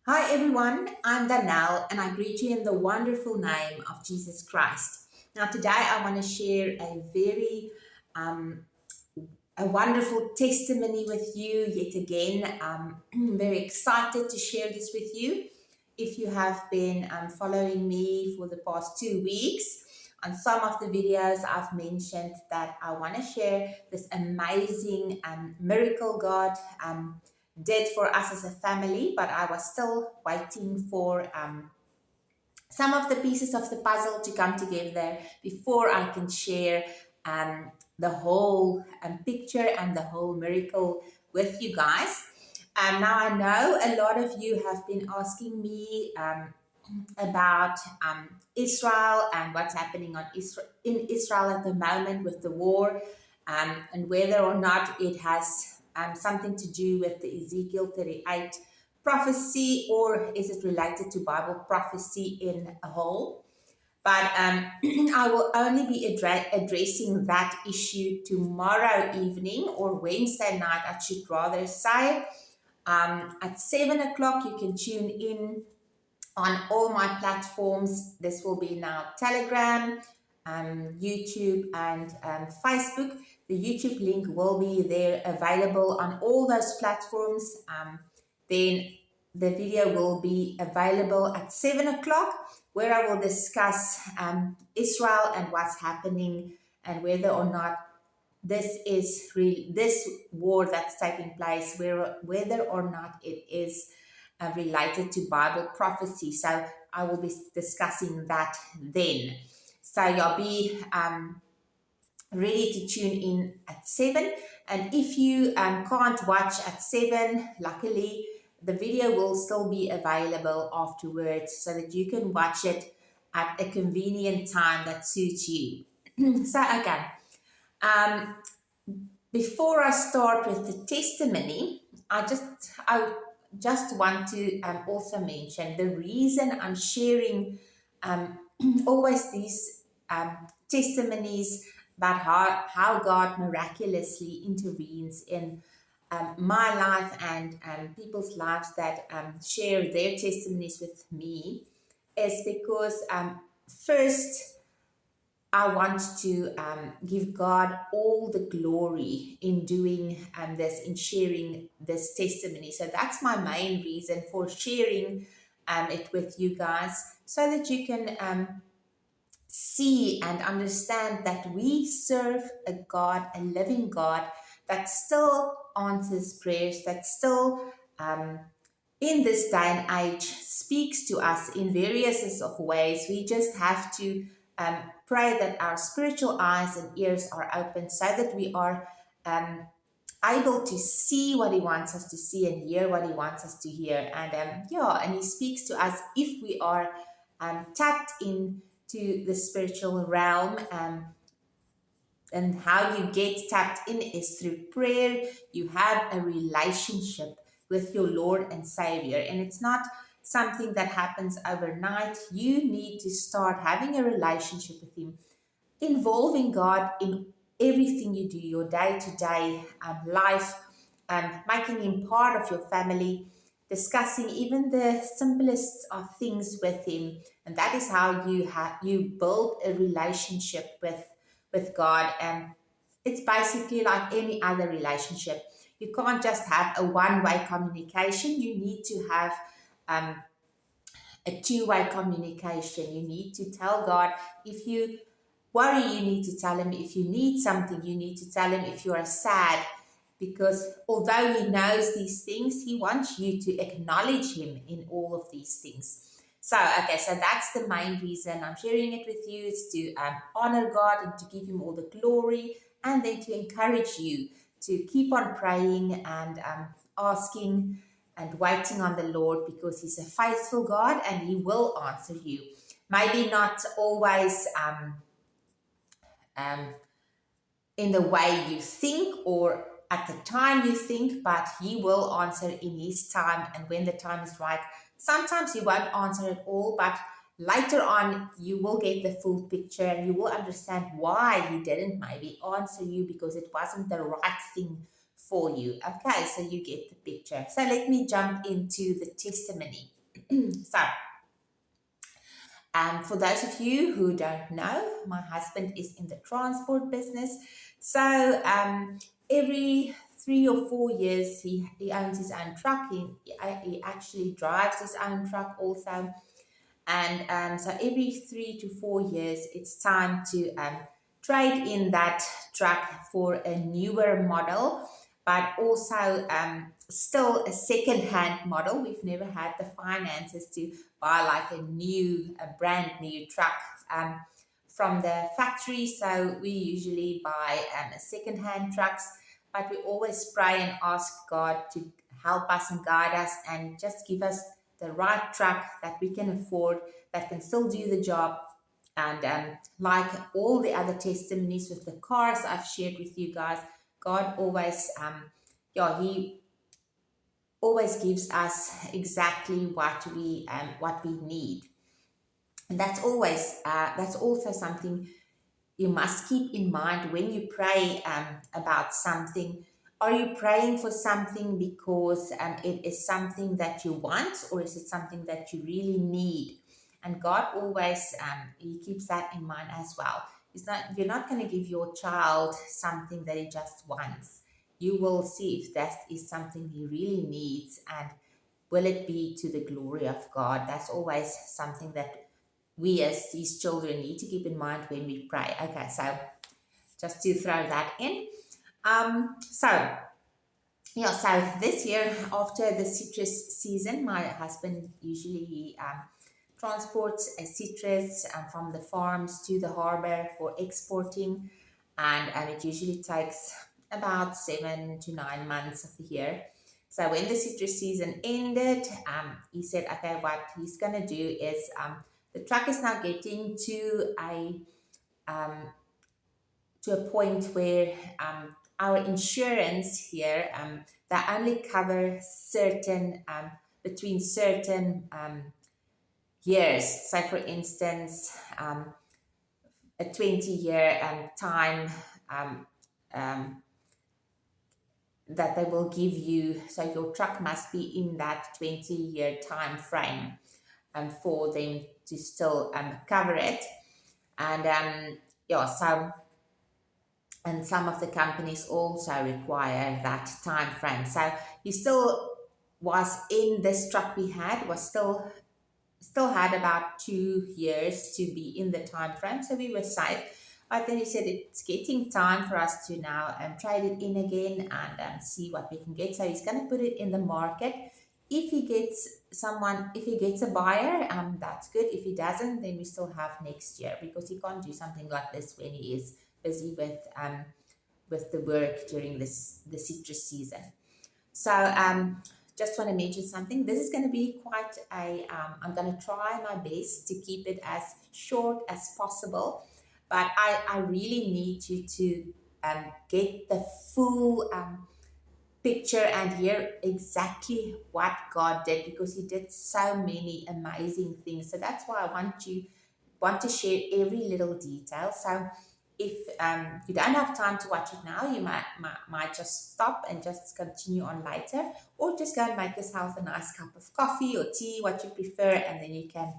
Hi everyone, I'm Danelle and I greet you in the wonderful name of Jesus Christ. Now today I want to share um, a wonderful testimony with you yet again. I'm very excited to share this with you. If you have been following me for the past 2 weeks, on some of the videos I've mentioned that I want to share this amazing miracle God did for us as a family, but I was still waiting for some of the pieces of the puzzle to come together before I can share the whole picture and the whole miracle with you guys. Now, I know a lot of you have been asking me about Israel and what's happening in Israel at the moment with the war, and whether or not it has something to do with the Ezekiel 38 prophecy, or is it related to Bible prophecy in a whole. But I will only be addressing that issue tomorrow evening, or Wednesday night, I should rather say. At 7 o'clock, you can tune in on all my platforms. This will be now Telegram, YouTube, and Facebook. The YouTube link will be there available on all those platforms. Then the video will be available at 7 o'clock, where I will discuss Israel and what's happening, and whether or not this war that's taking place, whether or not it is related to Bible prophecy. So I will be discussing that then. So you'll be ready to tune in at 7. And if you can't watch at 7, luckily the video will still be available afterwards so that you can watch it at a convenient time that suits you. So, okay. Um, Before I start with the testimony, I just want to also mention the reason I'm sharing um, always these testimonies about how God miraculously intervenes in my life and people's lives that share their testimonies with me, is because first I want to give God all the glory in doing this, in sharing this testimony. So that's my main reason for sharing it with you guys, so that you can see and understand that we serve a God, a living God, that still answers prayers, that still in this day and age speaks to us in various of ways. We just have to pray that our spiritual eyes and ears are open, so that we are um, able to see what he wants us to see and hear what he wants us to hear. And and he speaks to us if we are tapped into the spiritual realm. And how you get tapped in is through prayer. You have a relationship with your Lord and Savior, and it's not something that happens overnight. You need to start having a relationship with Him, involving God in everything you do, your day to day life, making Him part of your family, discussing even the simplest of things with Him. And that is how you build a relationship with God. And it's basically like any other relationship. You can't just have a one-way communication. You need to have um, a two-way communication. You need to tell God if you worry, you need to tell Him. If you need something, you need to tell Him. If you are sad, because although He knows these things, He wants you to acknowledge Him in all of these things. So, okay, so that's the main reason I'm sharing it with you, is to honor God and to give Him all the glory, and then to encourage you to keep on praying and asking and waiting on the Lord, because He's a faithful God and He will answer you. Maybe not always um, in the way you think or at the time you think, but He will answer in His time and when the time is right. Sometimes He won't answer at all, but later on you will get the full picture and you will understand why He didn't maybe answer you, because it wasn't the right thing for you. Okay, so you get the picture. So let me jump into the testimony. So, for those of you who don't know, my husband is in the transport business. So every 3 or 4 years, he owns his own truck. He actually drives his own truck also. And so every 3 to 4 years, it's time to trade in that truck for a newer model, but also still a second-hand model. We've never had the finances to buy like a brand new truck um, from the factory. So we usually buy second-hand trucks, but we always pray and ask God to help us and guide us and just give us the right truck that we can afford, that can still do the job. And like all the other testimonies with the cars I've shared with you guys, God always, He always gives us exactly what we need. And that's also something you must keep in mind when you pray about something. Are you praying for something because it is something that you want, or is it something that you really need? And God always He keeps that in mind as well. You're not going to give your child something that he just wants. You will see if that is something he really needs, and will it be to the glory of God. That's always something that we as these children need to keep in mind when we pray. Okay, so just to throw that in. So yeah, so this year after the citrus season, my husband usually transports a citrus from the farms to the harbor for exporting, and it usually takes about 7 to 9 months of the year. So when the citrus season ended, he said, okay, what he's gonna do is the truck is now getting um, to a point where our insurance here that only cover certain between certain years. So, for instance, a 20-year time um, um, that they will give you. So your truck must be in that 20-year time frame for them to still cover it. And yeah, and some of the companies also require that time frame. So he still was in this truck we had was still had about 2 years to be in the time frame, so we were safe. But then he said it's getting time for us to now trade it in again and see what we can get. So he's going to put it in the market. If he gets a buyer, that's good. If he doesn't, then we still have next year, because he can't do something like this when he is busy with the work during the citrus season. So just want to mention something. This is going to be quite I'm going to try my best to keep it as short as possible, but I really need you to get the full picture and hear exactly what God did, because He did so many amazing things. So that's why I want to share every little detail. So if you don't have time to watch it now, you might just stop and just continue on later, or just go and make yourself a nice cup of coffee or tea, what you prefer, and then you can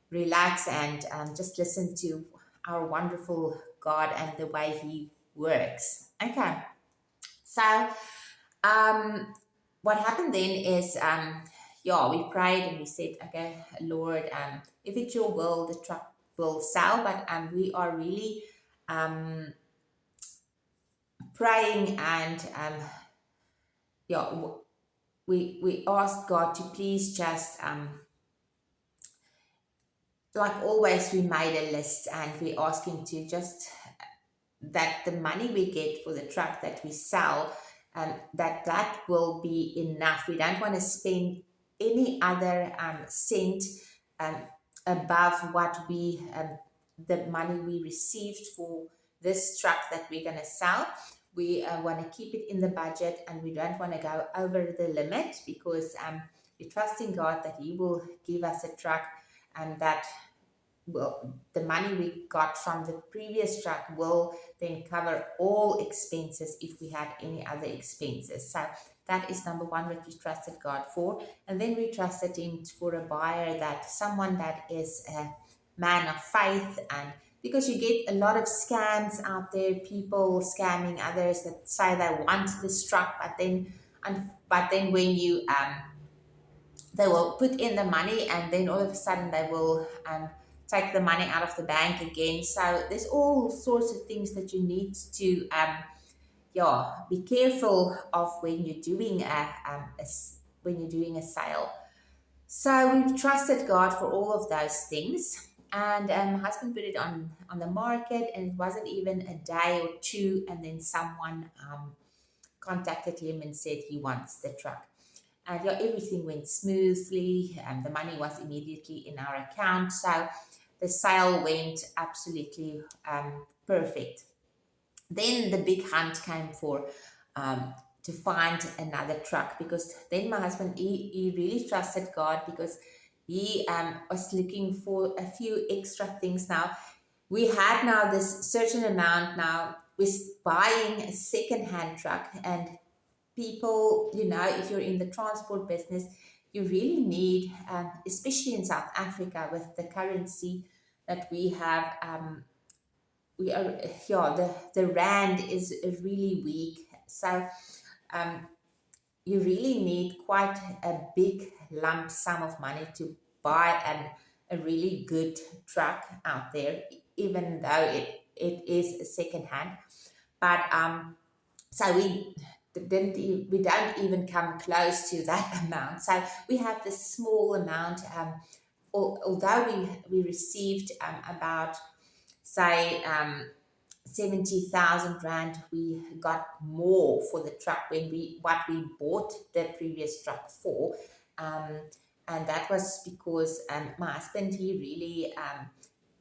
relax and just listen to our wonderful God and the way He works. Okay, so what happened then is, yeah, we prayed and we said, okay, Lord, if it's your will, the truck will sell, but we are really um, praying and yeah, we asked God to please just like always, we made a list and we asked Him to just that the money we get for the truck that we sell, that will be enough. We don't want to spend any other cent um, above what the money we received for this truck that we're going to sell. We want to keep it in the budget, and we don't want to go over the limit, because we're trusting God that He will give us a truck and that the money we got from the previous truck will then cover all expenses if we had any other expenses. So that is number one, what we trusted God for. And then we trusted Him for a buyer, that someone that is a man of faith. And because you get a lot of scams out there, people scamming others that say they want this truck, but then when you they will put in the money, and then all of a sudden they will take the money out of the bank again. So there's all sorts of things that you need to yeah, be careful of when you're doing when you're doing a sale. So we've trusted God for all of those things. And my husband put it on the market, and it wasn't even a day or two, and then someone contacted him and said he wants the truck. And yeah, everything went smoothly, and the money was immediately in our account. So the sale went absolutely perfect. Then the big hunt came for to find another truck, because then my husband, he really trusted God, because he was looking for a few extra things. Now we had now this certain amount now with buying a second-hand truck. And people, if you're in the transport business, you really need, especially in South Africa with the currency that we have, we are, yeah, the rand is really weak. So um, you really need quite a big lump sum of money to buy a really good truck out there, even though it is a second hand. But so we don't even come close to that amount. So we have this small amount. Although we received about, say, 70,000 rand, we got more for the truck when what we bought the previous truck for. Um, and that was because my husband, he really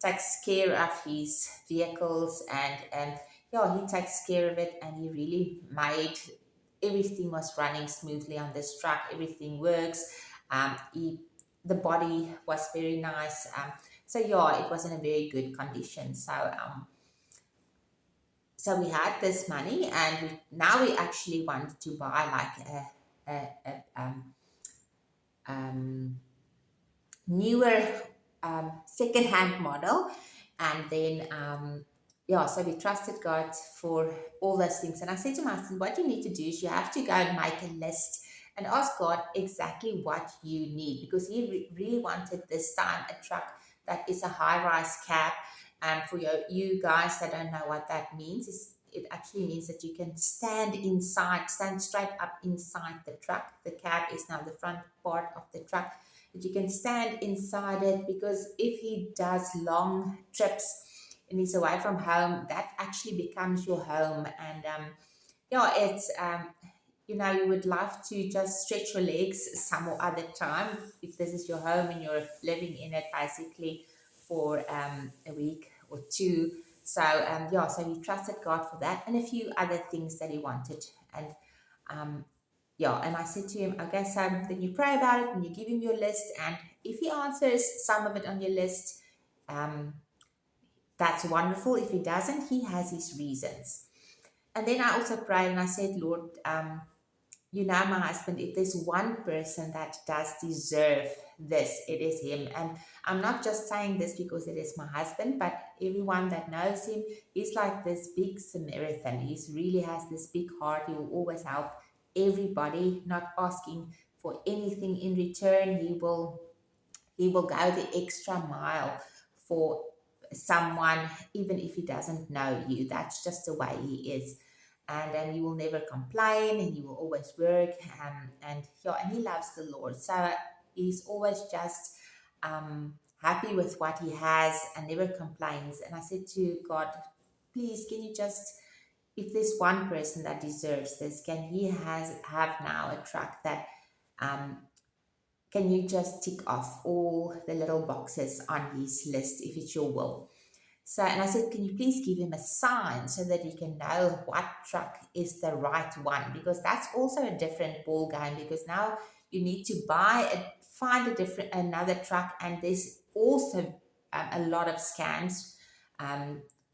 takes care of his vehicles, and yeah, he takes care of it, and he really made everything was running smoothly on this truck. Everything works. The body was very nice. So yeah, it was in a very good condition. So we had this money, and now we actually want to buy like a newer second-hand model. And then yeah, so we trusted God for all those things. And I said to my husband, what you need to do is you have to go and make a list and ask God exactly what you need, because he really wanted this time a truck that is a high-rise cab. And for you guys that don't know what that means, it actually means that you can stand straight up inside the truck. The cab is now the front part of the truck, that you can stand inside it, because if he does long trips and he's away from home, that actually becomes your home. And yeah, it's you would love to just stretch your legs some or other time if this is your home and you're living in it basically for a week or two. So yeah, so he trusted God for that, and a few other things that he wanted. And yeah, and I said to him, okay, so then you pray about it and you give him your list, and if he answers some of it on your list, that's wonderful. If he doesn't, he has his reasons. And then I also prayed and I said, Lord, my husband, if there's one person that does deserve this, it is him. And I'm not just saying this because it is my husband, but everyone that knows him, he's like this big Samaritan. He really has this big heart. He will always help everybody, not asking for anything in return. He will go the extra mile for someone, even if he doesn't know you. That's just the way he is. And he will never complain, and he will always work, and he loves the Lord. So he's always just happy with what he has and never complains. And I said to God, please, can you just, if there's one person that deserves this, can he have now a truck that can you just tick off all the little boxes on his list, if it's your will? So, and I said, can you please give him a sign so that he can know what truck is the right one? Because that's also a different ball game, because now you need to find another truck, and there's also a lot of scams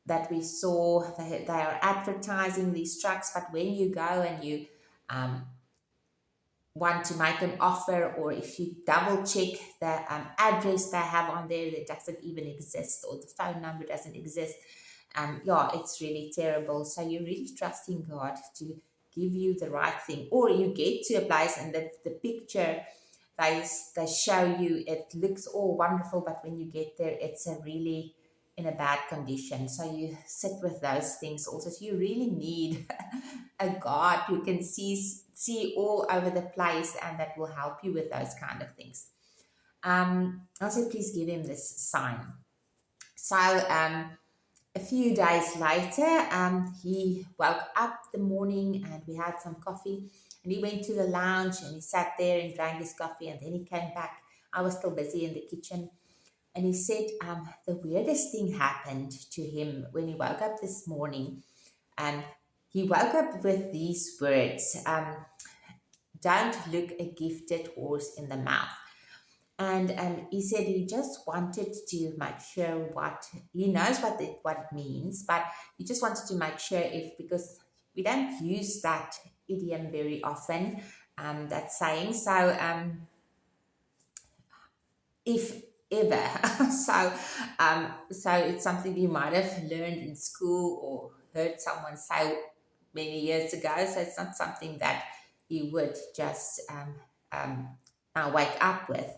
that we saw. They are advertising these trucks, but when you go and you um, want to make an offer, or if you double check the address they have on there that doesn't even exist, or the phone number doesn't exist, yeah, it's really terrible. So you're really trusting God to give you the right thing. Or you get to a place and the picture they show you, it looks all wonderful, but when you get there, it's a really in a bad condition. So you sit with those things also. So you really need a God who can see all over the place, and that will help you with those kind of things. I said, please give him this sign. So a few days later, he woke up the morning and we had some coffee, and he went to the lounge and he sat there and drank his coffee, and then he came back. I was still busy in the kitchen, and he said the weirdest thing happened to him when he woke up this morning. And he woke up with these words, don't look a gifted horse in the mouth. And he said he just wanted to make sure he knows what it means, but he just wanted to make sure, because we don't use that idiom very often, that saying. So if ever, so it's something you might have learned in school or heard someone say many years ago. So it's not something that you would just wake up with.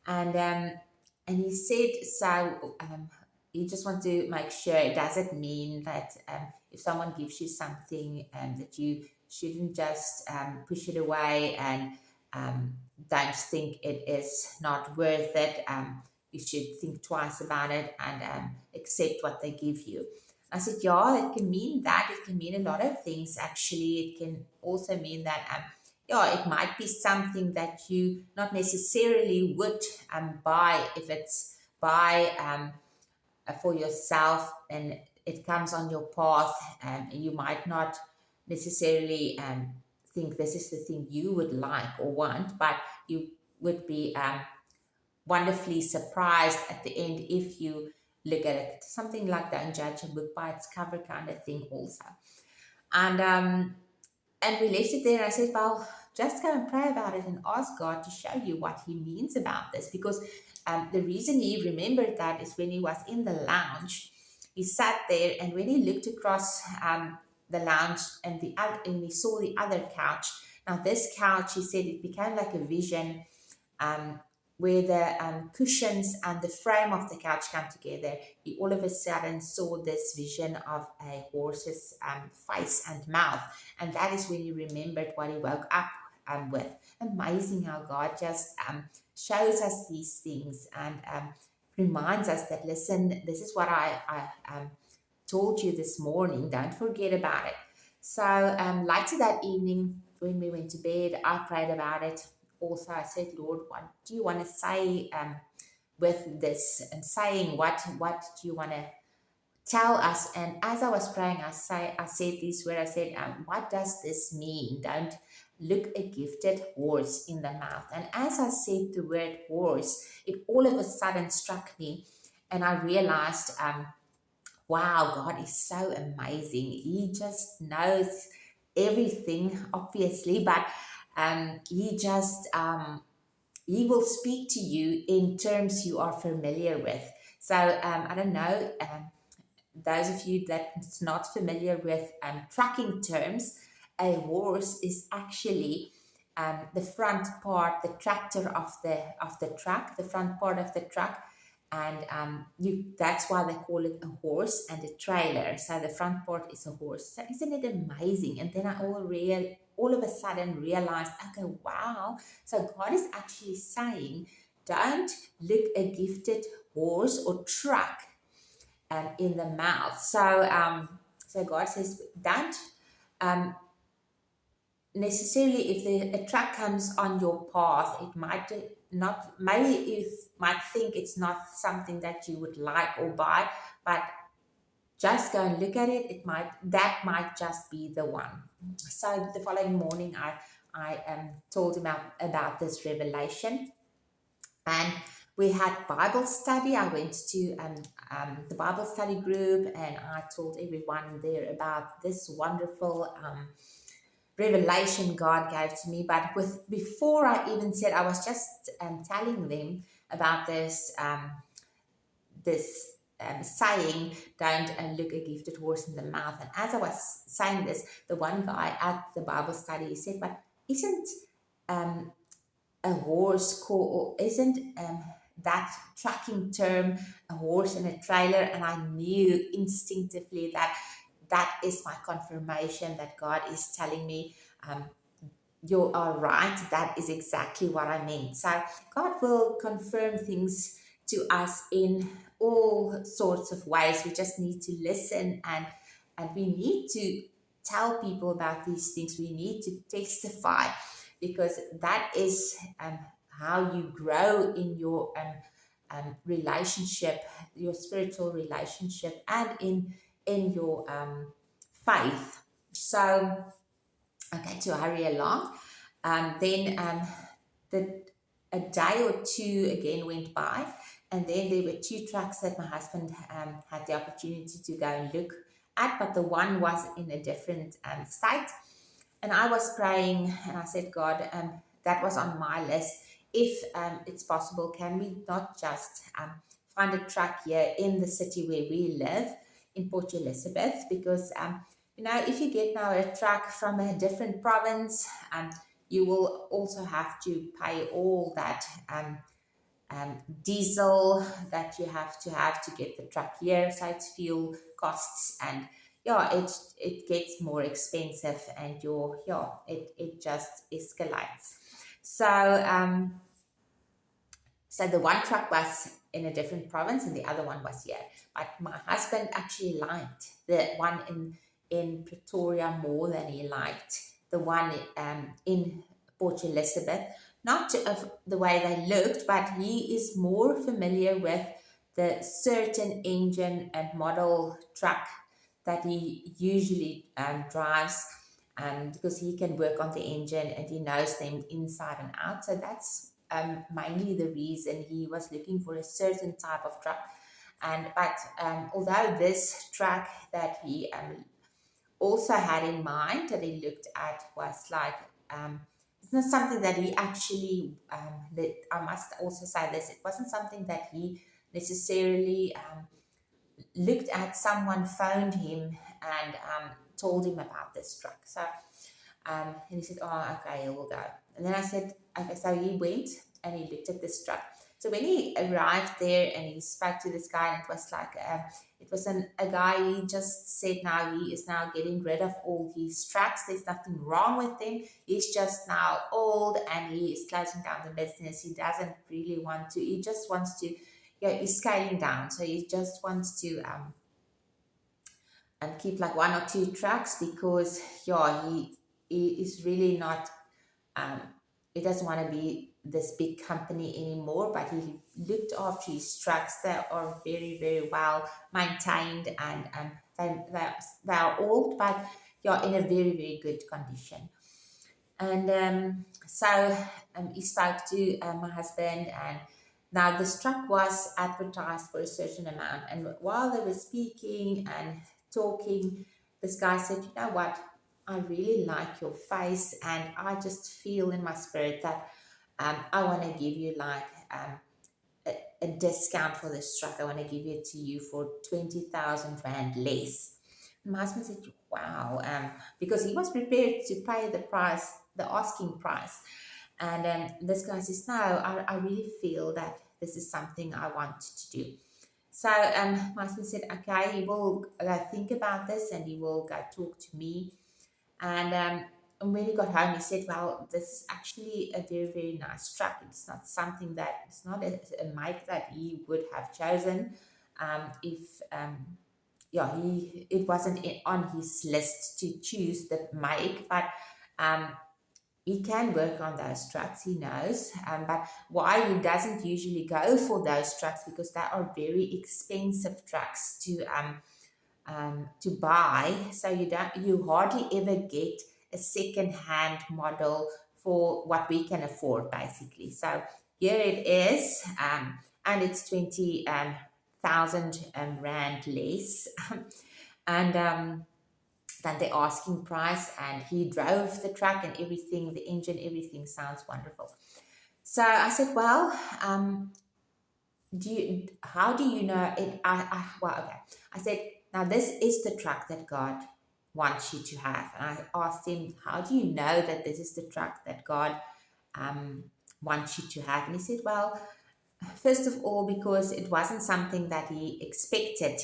And he said, so you just want to make sure, it doesn't mean that if someone gives you something that you shouldn't just push it away and don't think it is not worth it. You should think twice about it and accept what they give you. I said, yeah, it can mean that. It can mean a lot of things, actually. It can also mean that yeah, it might be something that you not necessarily would buy if it's buy for yourself and it comes on your path, and you might not necessarily think this is the thing you would like or want, but you would be wonderfully surprised at the end if you look at it. Something like don't judge a book by its cover kind of thing also. And we left it there. I said, well, just go and pray about it and ask God to show you what he means about this. Because the reason he remembered that is when he was in the lounge, he sat there, and when he looked across the lounge and he saw the other couch. Now this couch, he said, it became like a vision where the cushions and the frame of the couch come together. He all of a sudden saw this vision of a horse's face and mouth. And that is when he remembered what he woke up with. Amazing how God just shows us these things and reminds us that, listen, this is what I told you this morning. Don't forget about it. So later that evening, when we went to bed, I prayed about it. Also, I said, Lord, what do you want to say with this? And saying, what do you want to tell us? And as I was praying, I said this word. I said, what does this mean? Don't look a gifted horse in the mouth. And as I said the word horse, it all of a sudden struck me, and I realized, wow, God is so amazing. He just knows everything, obviously, but he just he will speak to you in terms you are familiar with. So I don't know, those of you that's not familiar with trucking terms, a horse is actually the front part, the tractor of the truck, the front part of the truck. And that's why they call it a horse and a trailer. So the front part is a horse. So isn't it amazing? And then I all of a sudden realized, okay, wow. So God is actually saying, don't look a gifted horse or truck in the mouth. So so God says, don't necessarily, if a truck comes on your path, it might not, maybe you might think it's not something that you would like or buy, but just go and look at it. That might just be the one. So the following morning, I told him about this revelation, and We had Bible study. I went to the Bible study group, and I told everyone there about this wonderful revelation God gave to me. But before I even said, I was just telling them about this saying, don't look a gifted horse in the mouth. And as I was saying this, the one guy at the Bible study, he said, but isn't um, a horse called, or isn't that tracking term a horse and a trailer? And I knew instinctively that that is my confirmation that God is telling me, um, you are right, that is exactly what I meant. So God will confirm things to us in all sorts of ways. We just need to listen, and we need to tell people about these things. We need to testify, because that is how you grow in your relationship, your spiritual relationship, and in your faith. So, okay, to hurry along, then the a day or two again went by, and then there were two trucks that my husband had the opportunity to go and look at, but the one was in a different state. And I was praying, and I said, God, that was on my list. If it's possible, can we not just find a truck here in the city where we live, in Port Elizabeth? Because if you get now a truck from a different province, you will also have to pay all that diesel that you have to get the truck here. So it's fuel costs, and yeah, it gets more expensive, and it just escalates. So so the one truck was in a different province and the other one was here. But my husband actually liked the one in Pretoria more than he liked the one in Port Elizabeth. Not of the way they looked, but he is more familiar with the certain engine and model truck that he usually drives, because he can work on the engine and he knows them inside and out. So that's mainly the reason he was looking for a certain type of truck. But although this truck that he also had in mind that he looked at was like, it's not something that he actually, that I must also say this, it wasn't something that he necessarily looked at. Someone phoned him and told him about this truck. So, and he said, oh, okay, we'll go. And then I said, okay, so he went and he looked at this truck. So when he arrived there and he spoke to this guy, and it was like, it was a guy, he just said now he is now getting rid of all his trucks. There's nothing wrong with them. He's just now old and he is closing down the business. He doesn't really want to, he just wants to, he's scaling down. So he just wants to and keep like one or two trucks, because he is really not, um, he doesn't want to be this big company anymore, but he looked after his trucks. They are very, very well maintained, and they are old, but in a very, very good condition. And he spoke to my husband, and now this truck was advertised for a certain amount. And while they were speaking and talking, this guy said, you know what, I really like your face, and I just feel in my spirit that I want to give you like a discount for this truck. I want to give it to you for 20,000 Rand less. And my husband said, wow, because he was prepared to pay the price, the asking price. And this guy says, no, I really feel that this is something I want to do. So my husband said, okay, he will think about this and he will go talk to me. And when he got home, he said, well, this is actually a very, very nice truck. It's not something that, it's not a make that he would have chosen if, it wasn't on his list to choose the make, but he can work on those trucks, he knows. But why he doesn't usually go for those trucks, because they are very expensive trucks to buy. So you hardly ever get a second-hand model for what we can afford, basically. So here it is, and it's 20,000 rand less, and than the asking price. And he drove the truck and everything, the engine, everything sounds wonderful. So I said, well, how do you know it? Well, okay. I said, now this is the truck that God wants you to have. And I asked him, how do you know that this is the truck that God um, wants you to have? And he said, well, first of all, because it wasn't something that he expected,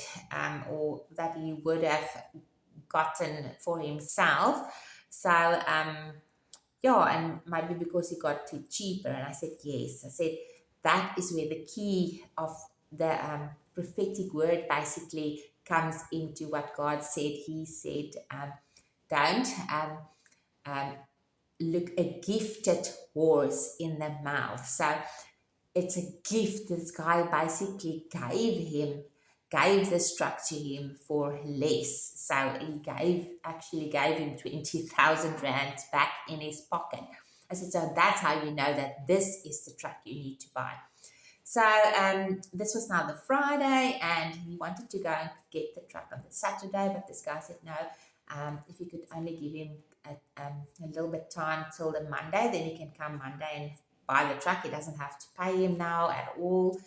or that he would have gotten for himself. So, yeah, and maybe because he got it cheaper. And I said, yes. I said, that is where the key of the prophetic word basically comes into what God said. He said, don't um, look a gifted horse in the mouth. So it's a gift this guy basically gave this truck to him for less. So he actually gave him 20,000 rand back in his pocket. I said, so that's how you know that this is the truck you need to buy. So this was now the Friday, and he wanted to go and get the truck on the Saturday, but this guy said no. If you could only give him a little bit time till the Monday, then he can come Monday and buy the truck. He doesn't have to pay him now at all.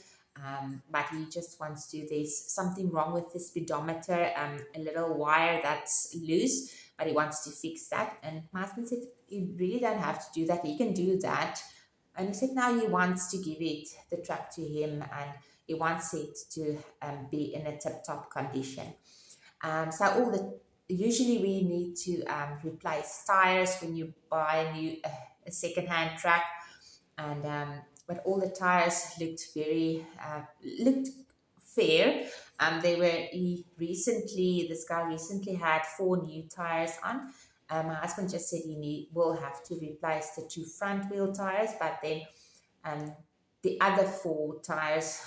But he just wants to, there's something wrong with the speedometer, a little wire that's loose, but he wants to fix that. And my husband said, you really don't have to do that. He can do that. And he said now he wants to give the truck to him, and he wants it to be in a tip-top condition. So usually we need to replace tires when you buy a second-hand truck, and but all the tires looked looked fair. This guy recently had 4 new tires on. My husband just said will have to replace the 2 front wheel tires, but then the other 4 tires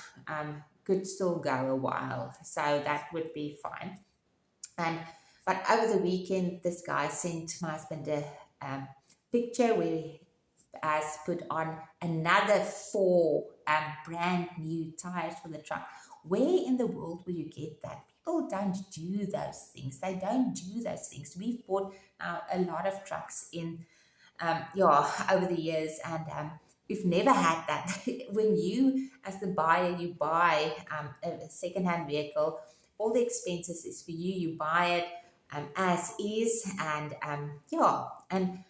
could still go a while, so that would be fine. But over the weekend, this guy sent my husband a picture where he has put on another 4 brand new tires for the truck. Where in the world will you get that? People don't do those things. They don't do those things. We've bought a lot of trucks over the years, and we've never had that. When you, as the buyer, you buy a second-hand vehicle, all the expenses is for you. You buy it as is, and and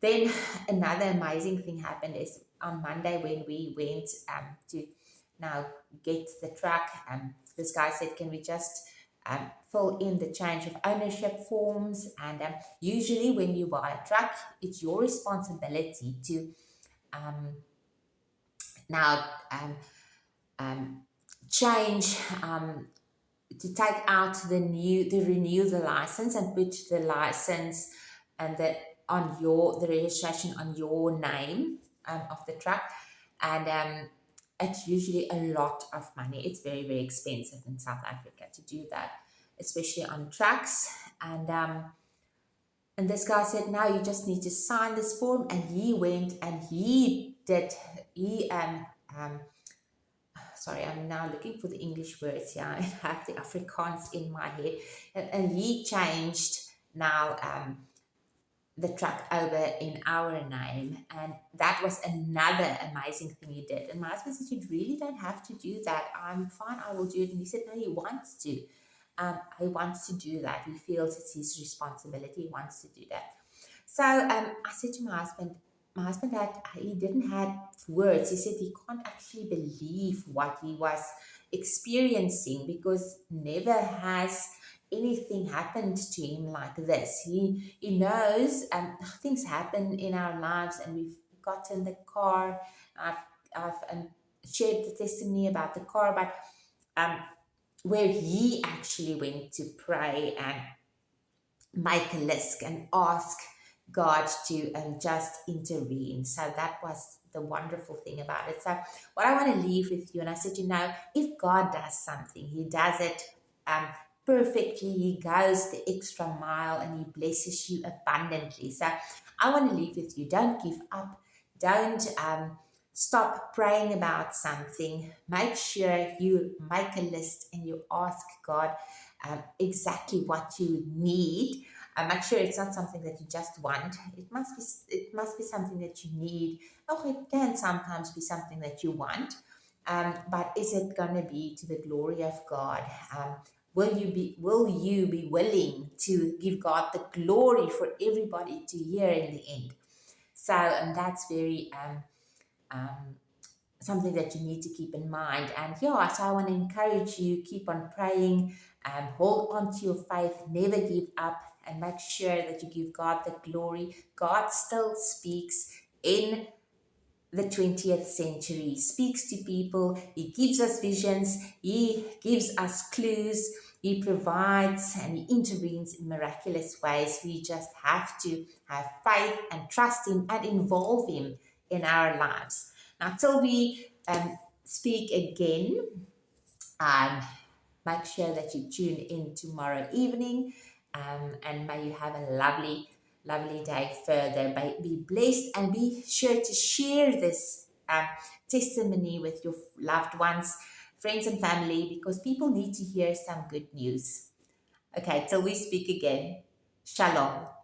then another amazing thing happened is on Monday when we went to now get the truck. This guy said, can we just fill in the change of ownership forms? And usually when you buy a truck, it's your responsibility to now change, to take out renew the license and put the license and the registration on your name of the truck. And it's usually a lot of money. It's very, very expensive in South Africa to do that, especially on trucks. And this guy said, no, you just need to sign this form. And he went and sorry, I'm now looking for the English words here. I have the Afrikaans in my head. And he changed now the truck over in our name. And that was another amazing thing he did. And my husband said, you really don't have to do that. I'm fine, I will do it. And he said, no, he wants to. He wants to do that. He feels it's his responsibility. He wants to do that. So I said to my husband he didn't have words. He said he can't actually believe what he was experiencing, because never has anything happened to him like this. He knows things happen in our lives, and we've got in the car. I've shared the testimony about the car, but where he actually went to pray and make a list and ask God to just intervene. So that was the wonderful thing about it. So what I want to leave with you, and I said, if God does something, he does it perfectly. He goes the extra mile and he blesses you abundantly. So I want to leave with you, don't give up. Don't stop praying about something, make sure you make a list and you ask God exactly what you need. Make sure it's not something that you just want. It must be something that you need. Or it can sometimes be something that you want. But is it going to be to the glory of God? Will you be willing to give God the glory for everybody to hear in the end? So, and that's very um, something that you need to keep in mind. And yeah, so I want to encourage you, keep on praying, hold on to your faith, never give up, and make sure that you give God the glory. God still speaks in the 20th century. He speaks to people, he gives us visions, he gives us clues, he provides and he intervenes in miraculous ways. We just have to have faith and trust him and involve him in our lives. Now, till we speak again, um, make sure that you tune in tomorrow evening, and may you have a lovely day further. Be blessed and be sure to share this testimony with your loved ones, friends, and family, because people need to hear some good news. Okay, till we speak again. Shalom.